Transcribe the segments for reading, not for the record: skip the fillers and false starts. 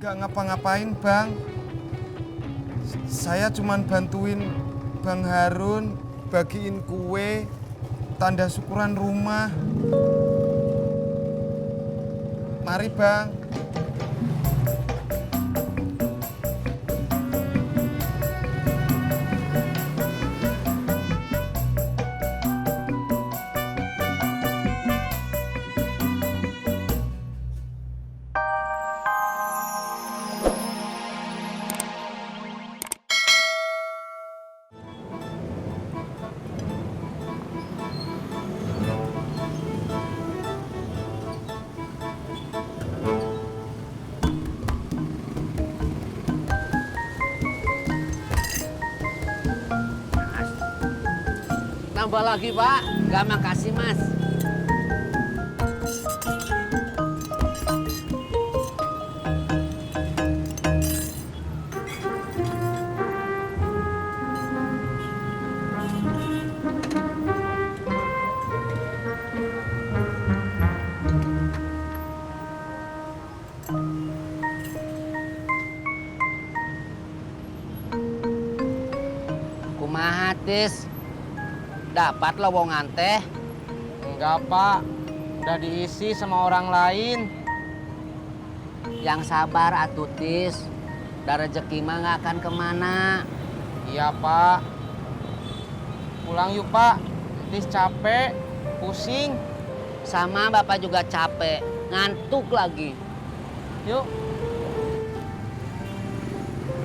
Nggak ngapa-ngapain, Bang. Saya cuman bantuin Bang Harun bagiin kue tanda syukuran rumah. Mari, Bang. Nambah lagi, Pak. Nggak, makasih, Mas. Kumaha, Tis? Dapat lowongan teh? Enggak, Pak. Udah diisi sama orang lain. Yang sabar, atuh, Tis. Dah rezeki mah nggak akan kemana. Iya, Pak. Pulang yuk, Pak. Tis capek, pusing. Sama Bapak juga capek, ngantuk lagi. Yuk.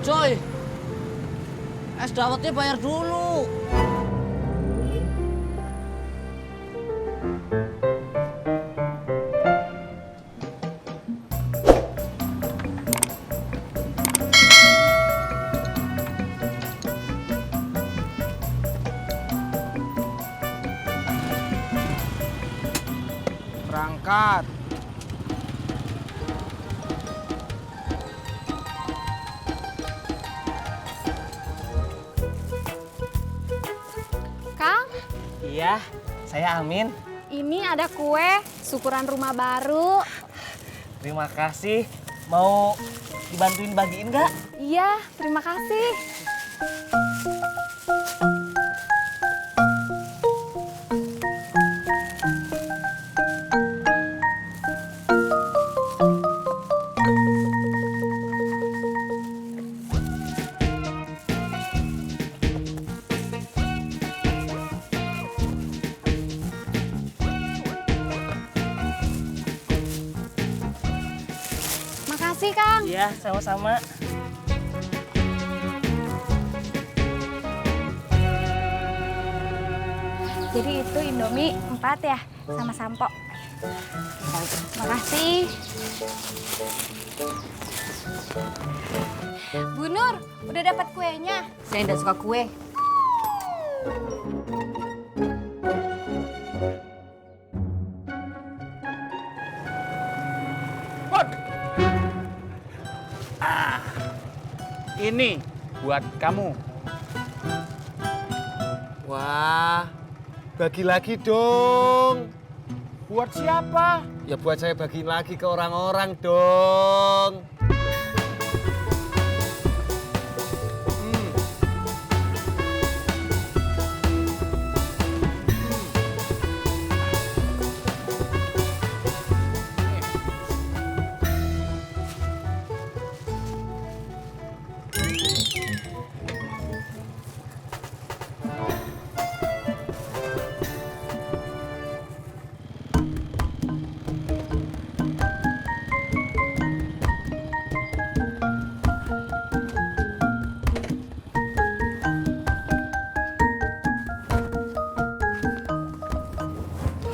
Coy, es dawetnya bayar dulu. Berangkat. Kang, Iya, saya Amin. ini ada kue syukuran rumah baru. Terima kasih. Mau dibantuin bagiin nggak? Iya, terima kasih. Makasih, Kang. Iya, sama-sama. Jadi itu Indomie 4 ya, sama sampo. Makasih. Bu Nur, udah dapat kuenya? Saya tidak suka kue. Ini buat kamu. Wah, bagi lagi dong. Buat siapa? Ya buat saya bagi lagi ke orang-orang dong.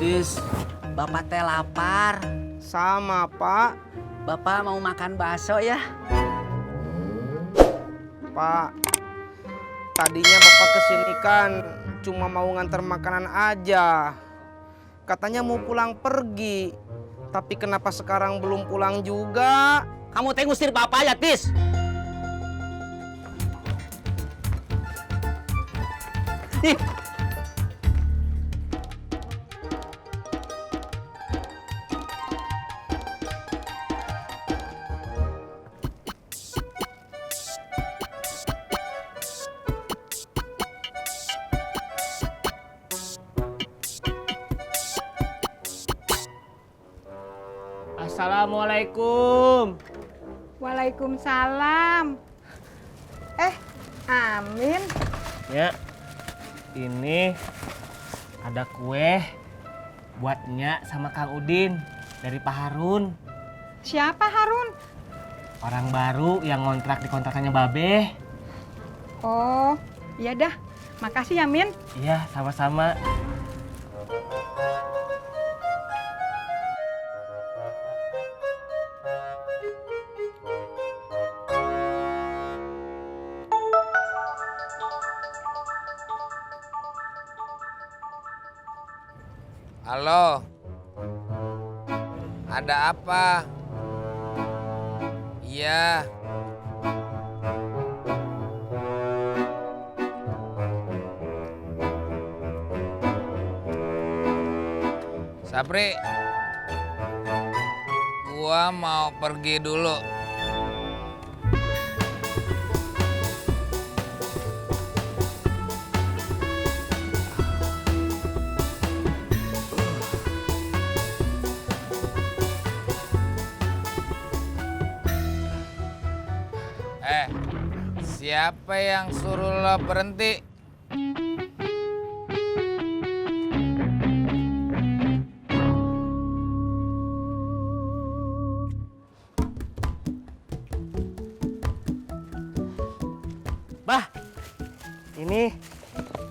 Tis, Bapak teh lapar. Sama, Pak. Bapak mau makan bakso ya? Pak, tadinya Bapak kesini kan cuma mau ngantar makanan aja. Katanya mau pulang pergi. Tapi kenapa sekarang belum pulang juga? Kamu teh ngusir Bapak ya, Tis? Ih, Assalamualaikum. Waalaikumsalam. Amin. Ya, ini ada kue buat Nyak sama Kang Udin dari Pak Harun. Siapa Harun? Orang baru yang ngontrak di kontrakannya Babe. Oh, iya dah. Makasih ya, Min. Iya, sama-sama. Halo, ada apa? Iya. Sapri, gua mau pergi dulu. Siapa yang suruh lo berhenti? Bah, ini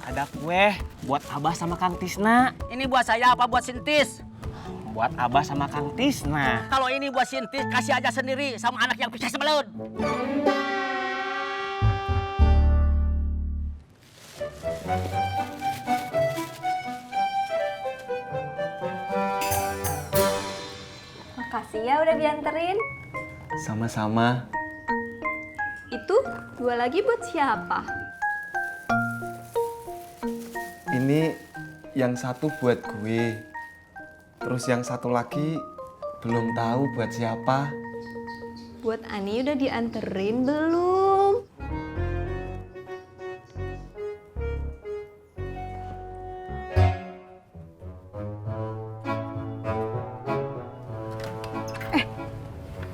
ada kue buat Abah sama Kang Tisna. Ini buat saya apa buat Sintis? Buat Abah sama Kang Tisna. Kalau ini buat Sintis, kasih aja sendiri sama anak yang pisah sebelut. Makasih ya udah dianterin. Sama-sama. Itu dua lagi buat siapa? Ini yang satu buat gue. Terus yang satu lagi belum tahu buat siapa. Buat Ani udah dianterin belum?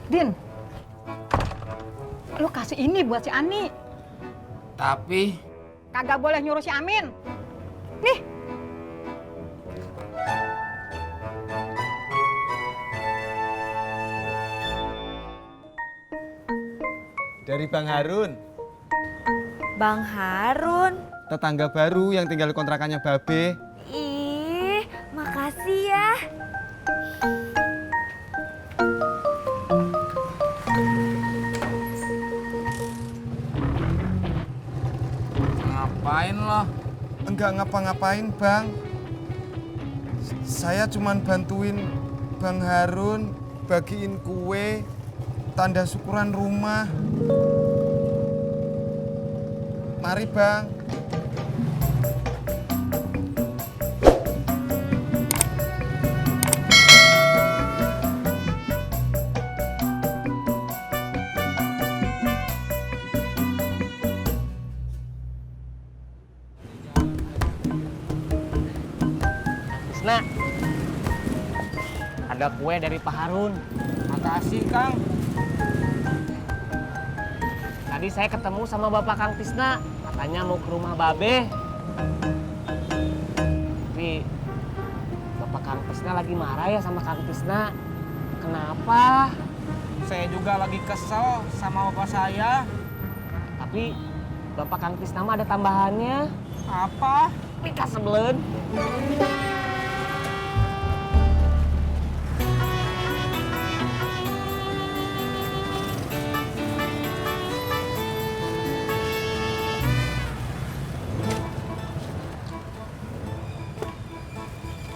Din, lu kasih ini buat si Ani. Tapi Kagak boleh nyuruh si Amin. Nih, Dari Bang Harun, Bang Harun. tetangga baru yang tinggal di kontrakannya Babe. Ih, makasih ya. ngapain lo? Enggak ngapa-ngapain, Bang. Saya cuman bantuin Bang Harun bagiin kue tanda syukuran rumah. Mari, Bang. Tisna, ada kue dari Pak Harun. Makasih, Kang. Tadi saya ketemu sama Bapak Kang Tisna, katanya mau ke rumah Babe. Tapi Bapak Kang Tisna lagi marah ya sama Kang Tisna. Kenapa? Saya juga lagi kesel sama bapak saya. Tapi Bapak Kang Tisna mah ada tambahannya. Apa? Nikah sebelum.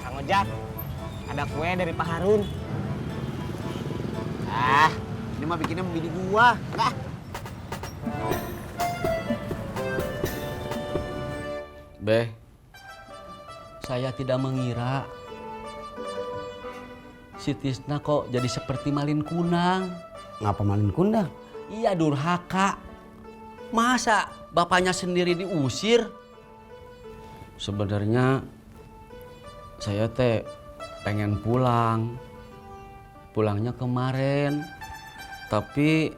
Kang Ojak, ada kue dari Pak Harun. Ini mah bikinnya membini gua. Enggak. Beh, saya tidak mengira si Tisna kok jadi seperti Malin Kunang. Ngapa Malin Kundang? Iya durhaka. Masa bapaknya sendiri diusir? Sebenarnya saya pengen pulang. pulangnya kemarin. Tapi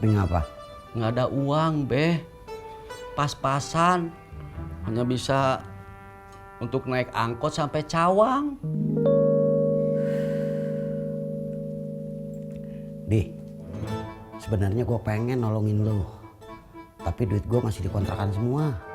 ngapa? nggak ada uang, Beh. Pas-pasan. Hanya bisa untuk naik angkot sampai Cawang. Di, sebenarnya gue pengen nolongin lu. Tapi duit gue masih dikontrakan semua.